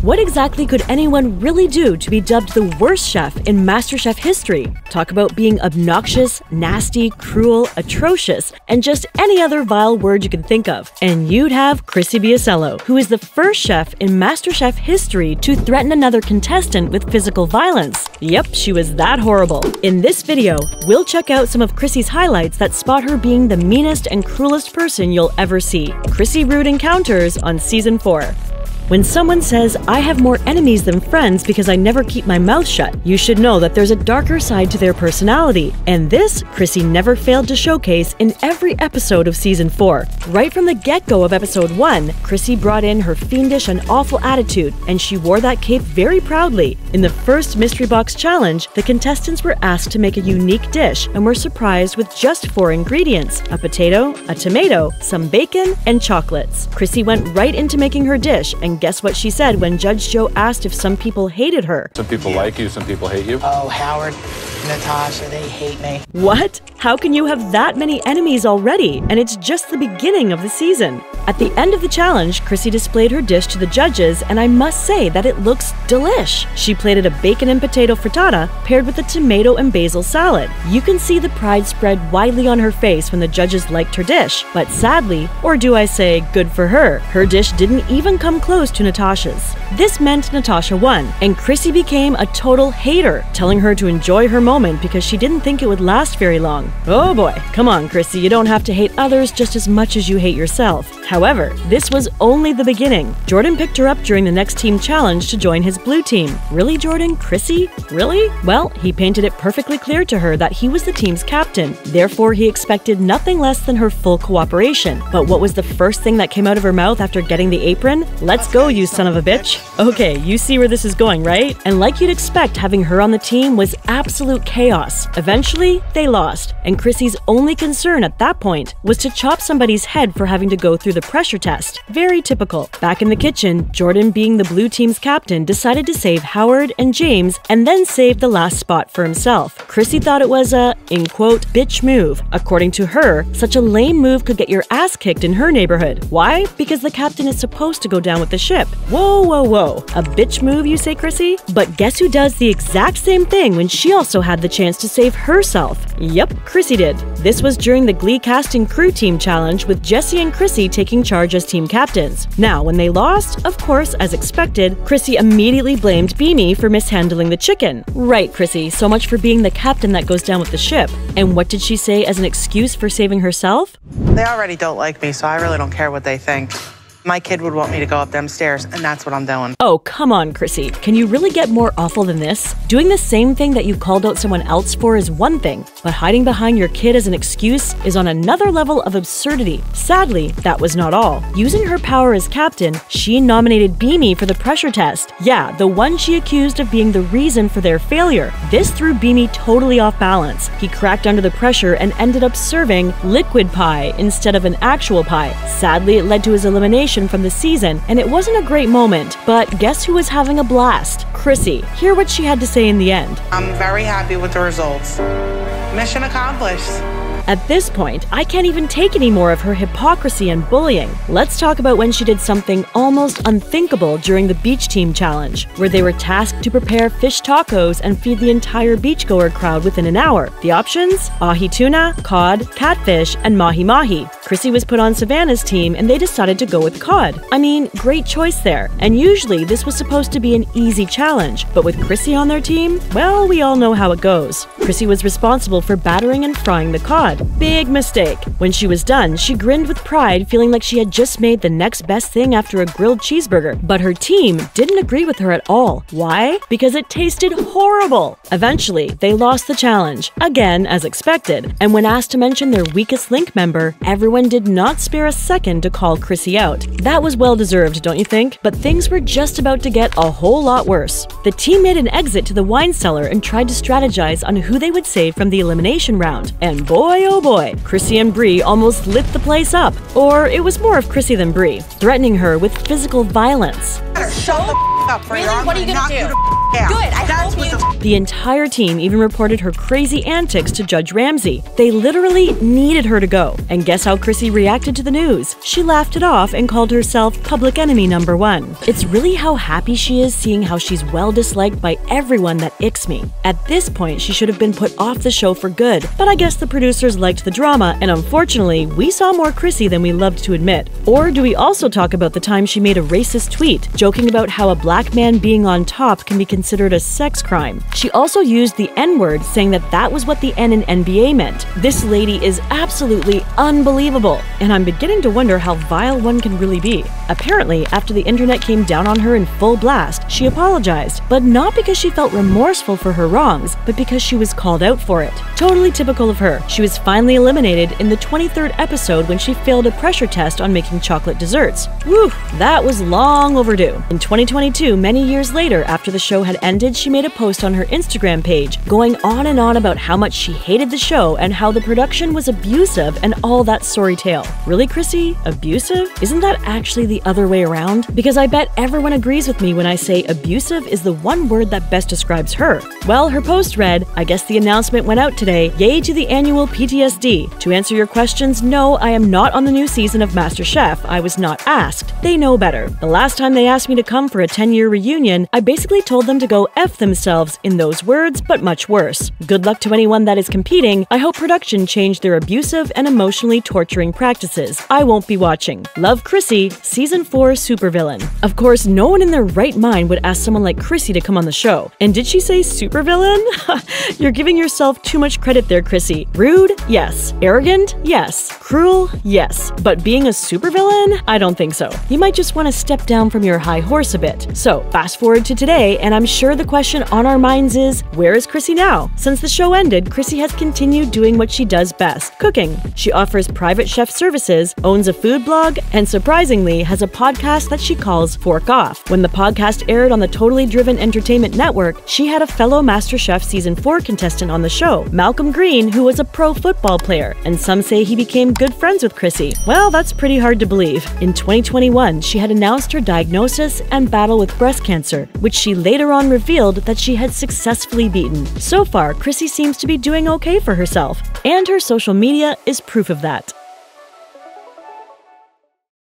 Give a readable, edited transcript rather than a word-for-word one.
What exactly could anyone really do to be dubbed the worst chef in MasterChef history? Talk about being obnoxious, nasty, cruel, atrocious, and just any other vile word you can think of. And you'd have Krissi Biasiello, who is the first chef in MasterChef history to threaten another contestant with physical violence. Yep, she was that horrible. In this video, we'll check out some of Krissi's highlights that spot her being the meanest and cruelest person you'll ever see. Krissi Rude Encounters on Season 4. When someone says, "I have more enemies than friends because I never keep my mouth shut," you should know that there's a darker side to their personality. And this, Krissi never failed to showcase in every episode of Season 4. Right from the get-go of Episode 1, Krissi brought in her fiendish and awful attitude, and she wore that cape very proudly. In the first Mystery Box Challenge, the contestants were asked to make a unique dish and were surprised with just 4 ingredients: a potato, a tomato, some bacon, and chocolates. Krissi went right into making her dish, and guess what she said when Judge Joe asked if some people hated her? Some people like you, some people hate you. Oh, Howard, Natasha, they hate me. What? How can you have that many enemies already? And it's just the beginning of the season. At the end of the challenge, Krissi displayed her dish to the judges, and I must say that it looks delish. She plated a bacon and potato frittata paired with a tomato and basil salad. You can see the pride spread widely on her face when the judges liked her dish, but sadly, or do I say good for her dish didn't even come close to Natasha's. This meant Natasha won, and Krissi became a total hater, telling her to enjoy her moment because she didn't think it would last very long. Oh boy, come on Krissi, you don't have to hate others just as much as you hate yourself. However, this was only the beginning. Jordan picked her up during the next team challenge to join his blue team. Really, Jordan? Krissi? Really? Well, he painted it perfectly clear to her that he was the team's captain. Therefore, he expected nothing less than her full cooperation. But what was the first thing that came out of her mouth after getting the apron? "Let's go, you son of a bitch." Okay, you see where this is going, right? And like you'd expect, having her on the team was absolute chaos. Eventually, they lost, and Krissi's only concern at that point was to chop somebody's head for having to go through the pressure test. Very typical. Back in the kitchen, Jordan, being the blue team's captain, decided to save Howard and James and then save the last spot for himself. Krissi thought it was a, in quote, bitch move. According to her, such a lame move could get your ass kicked in her neighborhood. Why? Because the captain is supposed to go down with the ship. Whoa, whoa, whoa. A bitch move, you say, Krissi? But guess who does the exact same thing when she also had the chance to save herself? Yep, Krissi did. This was during the Glee casting crew team challenge with Jesse and Krissi taking charge as team captains. Now, when they lost, of course, as expected, Krissi immediately blamed Beanie for mishandling the chicken. Right, Krissi, so much for being the captain that goes down with the ship. And what did she say as an excuse for saving herself? They already don't like me, so I really don't care what they think. My kid would want me to go up them stairs, and that's what I'm doing. Oh, come on, Krissi. Can you really get more awful than this? Doing the same thing that you called out someone else for is one thing, but hiding behind your kid as an excuse is on another level of absurdity. Sadly, that was not all. Using her power as captain, she nominated Beanie for the pressure test. Yeah, the one she accused of being the reason for their failure. This threw Beanie totally off balance. He cracked under the pressure and ended up serving liquid pie instead of an actual pie. Sadly, it led to his elimination from the season, and it wasn't a great moment, but guess who was having a blast? Krissi. Hear what she had to say in the end. I'm very happy with the results. Mission accomplished. At this point, I can't even take any more of her hypocrisy and bullying. Let's talk about when she did something almost unthinkable during the beach team challenge, where they were tasked to prepare fish tacos and feed the entire beachgoer crowd within an hour. The options? Ahi tuna, cod, catfish, and mahi-mahi. Krissi was put on Savannah's team and they decided to go with cod. I mean, great choice there. And usually this was supposed to be an easy challenge, but with Krissi on their team, well, we all know how it goes. Krissi was responsible for battering and frying the cod. Big mistake. When she was done, she grinned with pride, feeling like she had just made the next best thing after a grilled cheeseburger. But her team didn't agree with her at all. Why? Because it tasted horrible. Eventually, they lost the challenge, again as expected, and when asked to mention their weakest link member, everyone did not spare a second to call Krissi out. That was well deserved, don't you think? But things were just about to get a whole lot worse. The team made an exit to the wine cellar and tried to strategize on who they would save from the elimination round. And boy, oh boy, Krissi and Bree almost lit the place up. Or it was more of Krissi than Bree, threatening her with physical violence. Shut the up for you. Really? What are you gonna do? Good. I hope you. The entire team even reported her crazy antics to Judge Ramsay. They literally needed her to go. And guess how Krissi reacted to the news? She laughed it off and called herself public enemy number 1. It's really how happy she is seeing how she's well disliked by everyone that icks me. At this point, she should have been put off the show for good, but I guess the producers liked the drama, and unfortunately, we saw more Krissi than we loved to admit. Or do we also talk about the time she made a racist tweet, joking about how a black man being on top can be considered a sex crime? She also used the N-word, saying that that was what the N in NBA meant. This lady is absolutely unbelievable, and I'm beginning to wonder how vile one can really be. Apparently, after the internet came down on her in full blast, she apologized, but not because she felt remorseful for her wrongs, but because she was called out for it. Totally typical of her. She was finally eliminated in the 23rd episode when she failed a pressure test on making chocolate desserts. Whew, that was long overdue. In 2022, many years later, after the show had ended, she made a post on her Instagram page, going on and on about how much she hated the show and how the production was abusive and all that sorry tale. Really, Krissi? Abusive? Isn't that actually the other way around? Because I bet everyone agrees with me when I say abusive is the one word that best describes her. Well, her post read, I guess the announcement went out today, yay to the annual PTSD. To answer your questions, no, I am not on the new season of MasterChef. I was not asked. They know better. The last time they asked me to come for a 10-year reunion, I basically told them to go F themselves in those words, but much worse. Good luck to anyone that is competing. I hope production changed their abusive and emotionally torturing practices. I won't be watching. Love, Krissi, Season 4 supervillain. Of course, no one in their right mind would ask someone like Krissi to come on the show. And did she say supervillain? You're giving yourself too much credit there, Krissi. Rude? Yes. Arrogant? Yes. Cruel? Yes. But being a supervillain? I don't think so. You might just want to step down from your high horse a bit. So, fast forward to today, and I'm sure the question on our minds is, where is Krissi now? Since the show ended, Krissi has continued doing what she does best, cooking. She offers private chef services, owns a food blog, and surprisingly has a podcast that she calls Fork Off. When the podcast aired on the Totally Driven Entertainment Network, she had a fellow MasterChef Season 4 contestant on the show, Malcolm Green, who was a pro football player, and some say he became good friends with Krissi. Well, that's pretty hard to believe. In 2021, she had announced her diagnosis and battle with breast cancer, which she later on revealed that she had successfully beaten. So far, Krissi seems to be doing okay for herself, and her social media is proof of that.